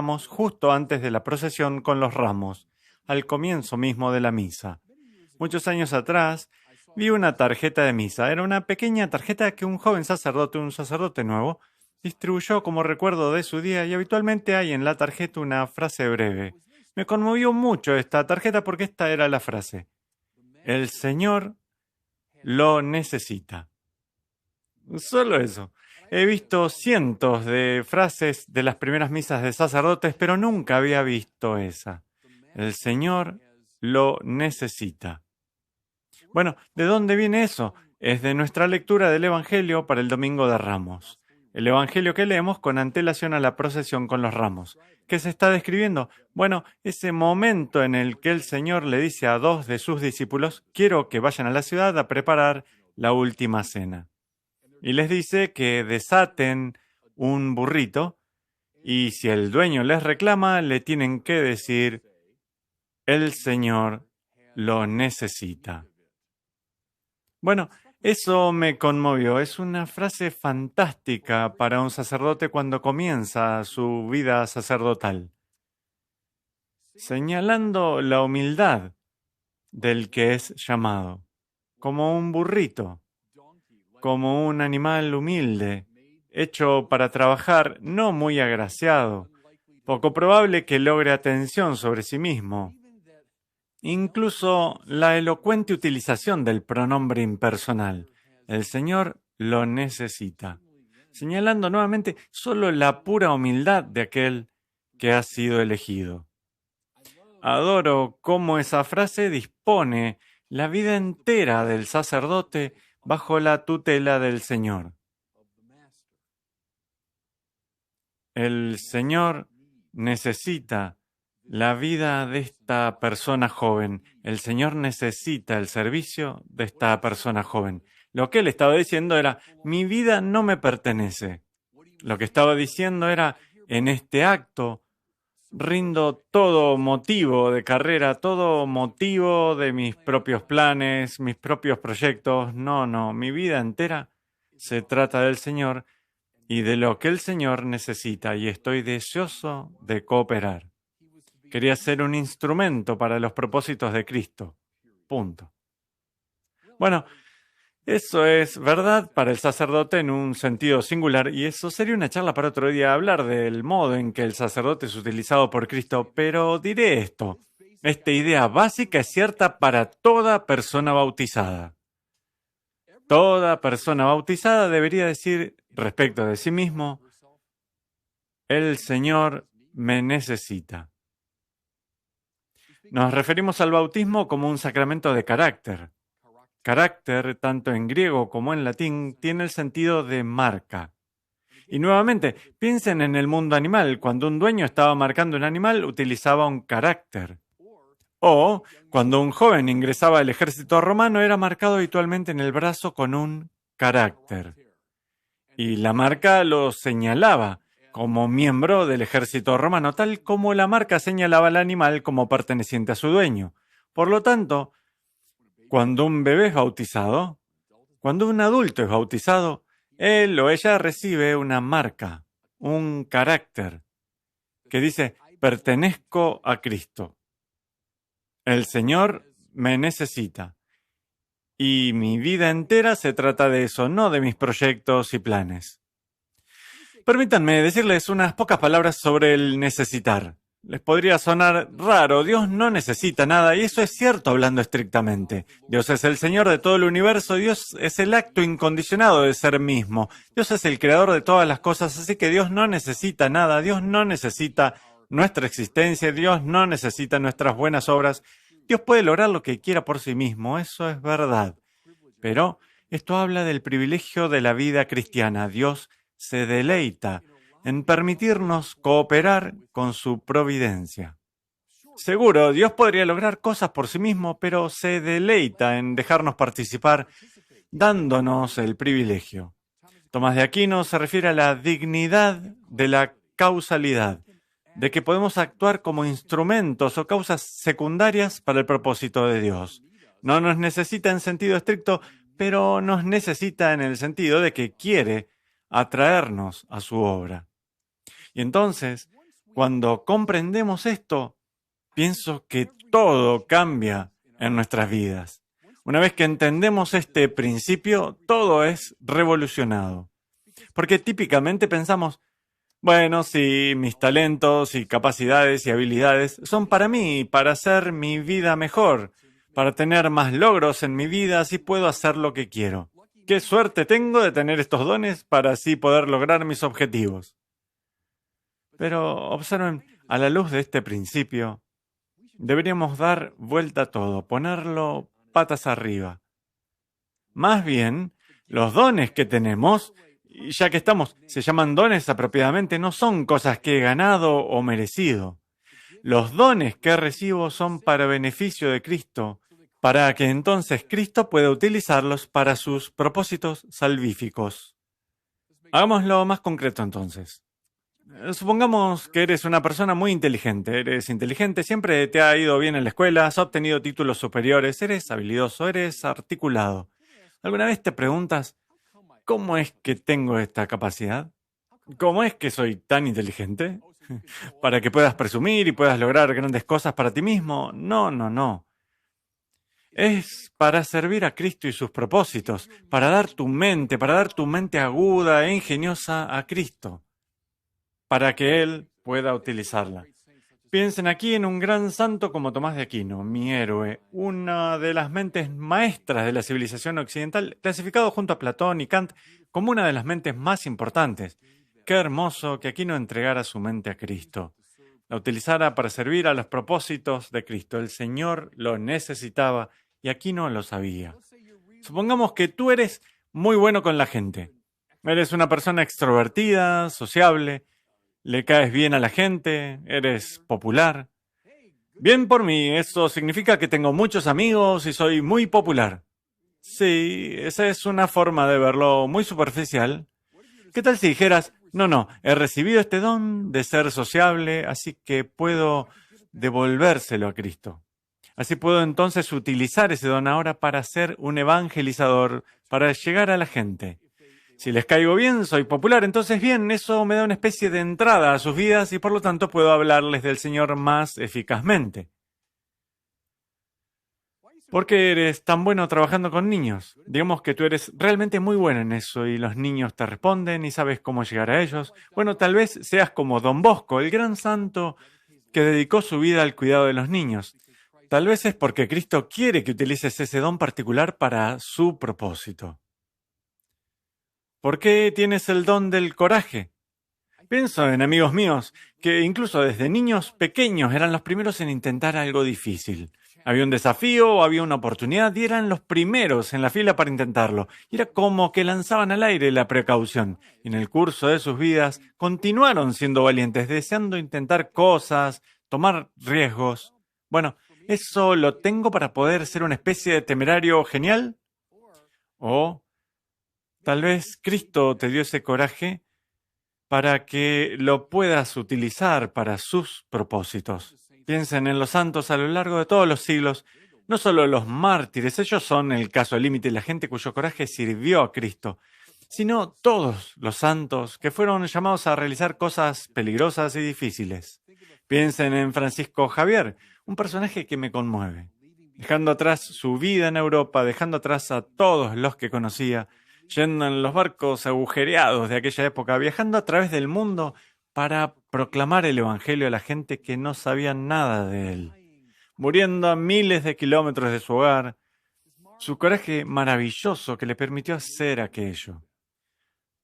ramos justo antes de la procesión con los ramos, al comienzo mismo de la misa. Muchos años atrás, vi una tarjeta de misa. Era una pequeña tarjeta que un joven sacerdote, un sacerdote nuevo, distribuyó como recuerdo de su día y habitualmente hay en la tarjeta una frase breve. Me conmovió mucho esta tarjeta porque esta era la frase. El Señor lo necesita. Solo eso. He visto cientos de frases de las primeras misas de sacerdotes, pero nunca había visto esa. El Señor lo necesita. Bueno, ¿de dónde viene eso? Es de nuestra lectura del Evangelio para el Domingo de Ramos. El Evangelio que leemos con antelación a la procesión con los ramos. ¿Qué se está describiendo? Bueno, ese momento en el que el Señor le dice a dos de sus discípulos, quiero que vayan a la ciudad a preparar la última cena. Y les dice que desaten un burrito y si el dueño les reclama, le tienen que decir, el Señor lo necesita. Bueno, eso me conmovió. Es una frase fantástica para un sacerdote cuando comienza su vida sacerdotal, señalando la humildad del que es llamado, como un burrito, como un animal humilde, hecho para trabajar, no muy agraciado, poco probable que logre atención sobre sí mismo. Incluso la elocuente utilización del pronombre impersonal. El Señor lo necesita, señalando nuevamente solo la pura humildad de aquel que ha sido elegido. Adoro cómo esa frase dispone la vida entera del sacerdote bajo la tutela del Señor. El Señor necesita la vida de esta persona joven. El Señor necesita el servicio de esta persona joven. Lo que él estaba diciendo era, mi vida no me pertenece. Lo que estaba diciendo era, en este acto rindo todo motivo de carrera, todo motivo de mis propios planes, mis propios proyectos. No, mi vida entera se trata del Señor y de lo que el Señor necesita y estoy deseoso de cooperar. Quería ser un instrumento para los propósitos de Cristo. Punto. Bueno, eso es verdad para el sacerdote en un sentido singular y eso sería una charla para otro día, hablar del modo en que el sacerdote es utilizado por Cristo, pero diré esto. Esta idea básica es cierta para toda persona bautizada. Toda persona bautizada debería decir respecto de sí mismo, el Señor me necesita. Nos referimos al bautismo como un sacramento de carácter. Carácter, tanto en griego como en latín, tiene el sentido de marca. Y nuevamente, piensen en el mundo animal. Cuando un dueño estaba marcando un animal, utilizaba un carácter. O, cuando un joven ingresaba al ejército romano, era marcado habitualmente en el brazo con un carácter. Y la marca lo señalaba como miembro del ejército romano, tal como la marca señalaba al animal como perteneciente a su dueño. Por lo tanto, cuando un bebé es bautizado, cuando un adulto es bautizado, él o ella recibe una marca, un carácter, que dice, pertenezco a Cristo. El Señor me necesita. Y mi vida entera se trata de eso, no de mis proyectos y planes. Permítanme decirles unas pocas palabras sobre el necesitar. Les podría sonar raro, Dios no necesita nada, y eso es cierto hablando estrictamente. Dios es el Señor de todo el universo, Dios es el acto incondicionado de ser mismo. Dios es el creador de todas las cosas, así que Dios no necesita nada, Dios no necesita nuestra existencia, Dios no necesita nuestras buenas obras. Dios puede lograr lo que quiera por sí mismo, eso es verdad. Pero esto habla del privilegio de la vida cristiana. Dios se deleita en permitirnos cooperar con su providencia. Seguro, Dios podría lograr cosas por sí mismo, pero se deleita en dejarnos participar, dándonos el privilegio. Tomás de Aquino se refiere a la dignidad de la causalidad, de que podemos actuar como instrumentos o causas secundarias para el propósito de Dios. No nos necesita en sentido estricto, pero nos necesita en el sentido de que quiere atraernos a su obra. Y entonces, Cuando comprendemos esto, pienso que todo cambia en nuestras vidas. Una vez que entendemos este principio, todo es revolucionado. Porque típicamente pensamos, bueno, sí, mis talentos y capacidades y habilidades son para mí, para hacer mi vida mejor, para tener más logros en mi vida, así puedo hacer lo que quiero. Qué suerte tengo de tener estos dones para así poder lograr mis objetivos. Pero observen, a la luz de este principio, deberíamos dar vuelta a todo, ponerlo patas arriba. Más bien, los dones que tenemos, y ya que estamos, se llaman dones apropiadamente, no son cosas que he ganado o merecido. Los dones que recibo son para beneficio de Cristo, para que entonces Cristo pueda utilizarlos para sus propósitos salvíficos. Hagámoslo más concreto entonces. Supongamos que eres una persona muy inteligente, eres inteligente, siempre te ha ido bien en la escuela, has obtenido títulos superiores, eres habilidoso, eres articulado. ¿Alguna vez te preguntas, ¿cómo es que tengo esta capacidad? ¿Cómo es que soy tan inteligente? ¿Para que puedas presumir y puedas lograr grandes cosas para ti mismo? No, no, no. Es para servir a Cristo y sus propósitos, para dar tu mente aguda e ingeniosa a Cristo, para que Él pueda utilizarla. Piensen aquí en un gran santo como Tomás de Aquino, mi héroe, una de las mentes maestras de la civilización occidental, clasificado junto a Platón y Kant como una de las mentes más importantes. Qué hermoso que Aquino entregara su mente a Cristo, la utilizara para servir a los propósitos de Cristo. El Señor lo necesitaba y Aquino lo sabía. Supongamos que tú eres muy bueno con la gente. Eres una persona extrovertida, sociable, le caes bien a la gente, eres popular. Bien por mí, eso significa que tengo muchos amigos y soy muy popular. Sí, esa es una forma de verlo muy superficial. ¿Qué tal si dijeras, no, he recibido este don de ser sociable, así que puedo devolvérselo a Cristo? Así puedo entonces utilizar ese don ahora para ser un evangelizador, para llegar a la gente. Si les caigo bien, soy popular, entonces bien, eso me da una especie de entrada a sus vidas y por lo tanto puedo hablarles del Señor más eficazmente. ¿Por qué eres tan bueno trabajando con niños? Digamos que tú eres realmente muy bueno en eso y los niños te responden y sabes cómo llegar a ellos. Bueno, tal vez seas como Don Bosco, el gran santo que dedicó su vida al cuidado de los niños. Tal vez es porque Cristo quiere que utilices ese don particular para su propósito. ¿Por qué tienes el don del coraje? Pienso en amigos míos que incluso desde niños pequeños eran los primeros en intentar algo difícil. Había un desafío o había una oportunidad y eran los primeros en la fila para intentarlo. Y era como que lanzaban al aire la precaución. Y en el curso de sus vidas continuaron siendo valientes, deseando intentar cosas, tomar riesgos. Bueno, ¿eso lo tengo para poder ser una especie de temerario genial? O tal vez Cristo te dio ese coraje para que lo puedas utilizar para sus propósitos. Piensen en los santos a lo largo de todos los siglos, no solo los mártires, ellos son el caso límite, la gente cuyo coraje sirvió a Cristo, sino todos los santos que fueron llamados a realizar cosas peligrosas y difíciles. Piensen en Francisco Javier, un personaje que me conmueve. Dejando atrás su vida en Europa, dejando atrás a todos los que conocía, yendo en los barcos agujereados de aquella época, viajando a través del mundo para proclamar el Evangelio a la gente que no sabía nada de él, muriendo a miles de kilómetros de su hogar, su coraje maravilloso que le permitió hacer aquello.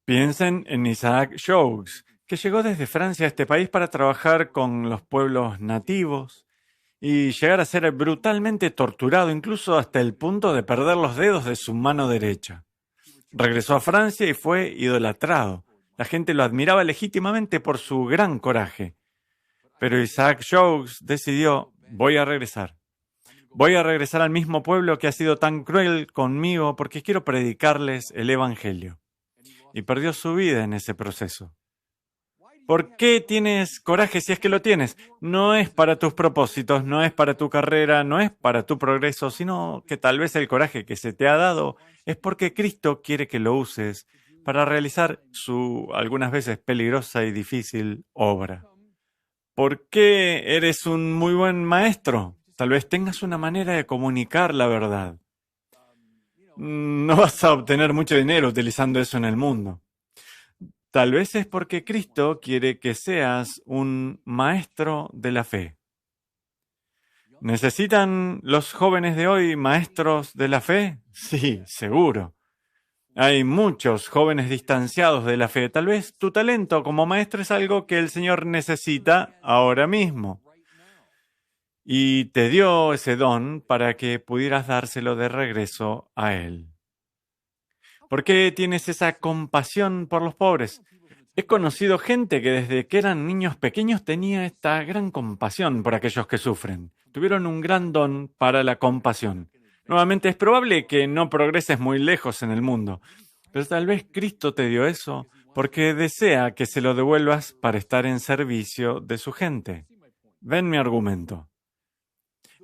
Piensen en Isaac Jogues, que llegó desde Francia a este país para trabajar con los pueblos nativos y llegar a ser brutalmente torturado, incluso hasta el punto de perder los dedos de su mano derecha. Regresó a Francia y fue idolatrado. La gente lo admiraba legítimamente por su gran coraje. Pero Isaac Jogues decidió, voy a regresar. Voy a regresar al mismo pueblo que ha sido tan cruel conmigo porque quiero predicarles el Evangelio. Y perdió su vida en ese proceso. ¿Por qué tienes coraje si es que lo tienes? No es para tus propósitos, no es para tu carrera, no es para tu progreso, sino que tal vez el coraje que se te ha dado es porque Cristo quiere que lo uses para realizar su, algunas veces peligrosa y difícil obra. ¿Por qué eres un muy buen maestro? Tal vez tengas una manera de comunicar la verdad. No vas a obtener mucho dinero utilizando eso en el mundo. Tal vez es porque Cristo quiere que seas un maestro de la fe. ¿Necesitan los jóvenes de hoy maestros de la fe? Sí, seguro. Hay muchos jóvenes distanciados de la fe. Tal vez tu talento como maestro es algo que el Señor necesita ahora mismo. Y te dio ese don para que pudieras dárselo de regreso a Él. ¿Por qué tienes esa compasión por los pobres? He conocido gente que desde que eran niños pequeños tenía esta gran compasión por aquellos que sufren. Tuvieron un gran don para la compasión. Nuevamente, es probable que no progreses muy lejos en el mundo, pero tal vez Cristo te dio eso porque desea que se lo devuelvas para estar en servicio de su gente. Ven mi argumento.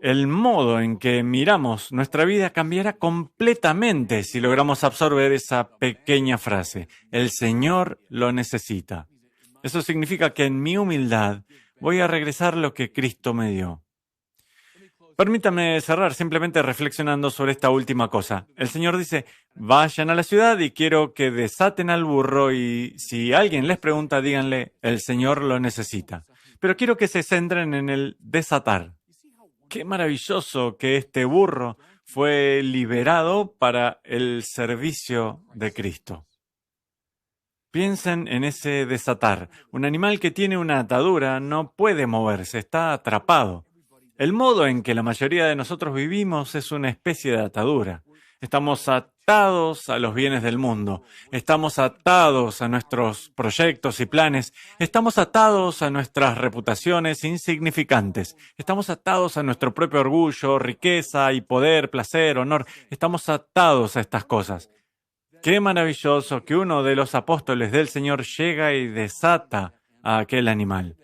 El modo en que miramos nuestra vida cambiará completamente si logramos absorber esa pequeña frase. El Señor lo necesita. Eso significa que en mi humildad voy a regresar lo que Cristo me dio. Permítame cerrar simplemente reflexionando sobre esta última cosa. El Señor dice, vayan a la ciudad y quiero que desaten al burro y si alguien les pregunta, díganle, el Señor lo necesita. Pero quiero que se centren en el desatar. Qué maravilloso que este burro fue liberado para el servicio de Cristo. Piensen en ese desatar. Un animal que tiene una atadura no puede moverse, está atrapado. El modo en que la mayoría de nosotros vivimos es una especie de atadura. Estamos atados a los bienes del mundo, estamos atados a nuestros proyectos y planes, estamos atados a nuestras reputaciones insignificantes, estamos atados a nuestro propio orgullo, riqueza y poder, placer, honor, estamos atados a estas cosas. Qué maravilloso que uno de los apóstoles del Señor llega y desata a aquel animal.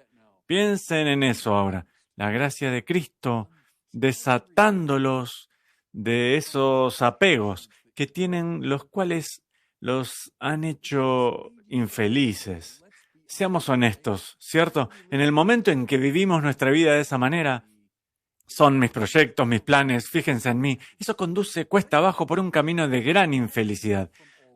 Piensen en eso ahora, la gracia de Cristo desatándolos de esos apegos que tienen, los cuales los han hecho infelices. Seamos honestos, ¿cierto? En el momento en que vivimos nuestra vida de esa manera, son mis proyectos, mis planes, fíjense en mí, eso conduce cuesta abajo por un camino de gran infelicidad.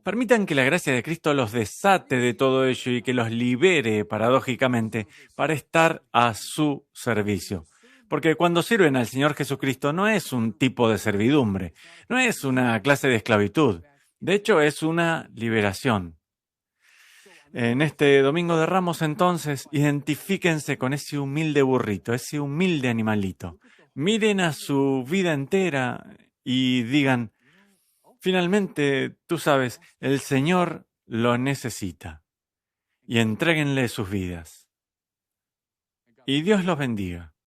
Permitan que la gracia de Cristo los desate de todo ello y que los libere, paradójicamente, para estar a su servicio. Porque cuando sirven al Señor Jesucristo no es un tipo de servidumbre, no es una clase de esclavitud, de hecho es una liberación. En este Domingo de Ramos, entonces, identifíquense con ese humilde burrito, ese humilde animalito. Miren a su vida entera y digan, finalmente, tú sabes, el Señor lo necesita. Y entréguenle sus vidas. Y Dios los bendiga.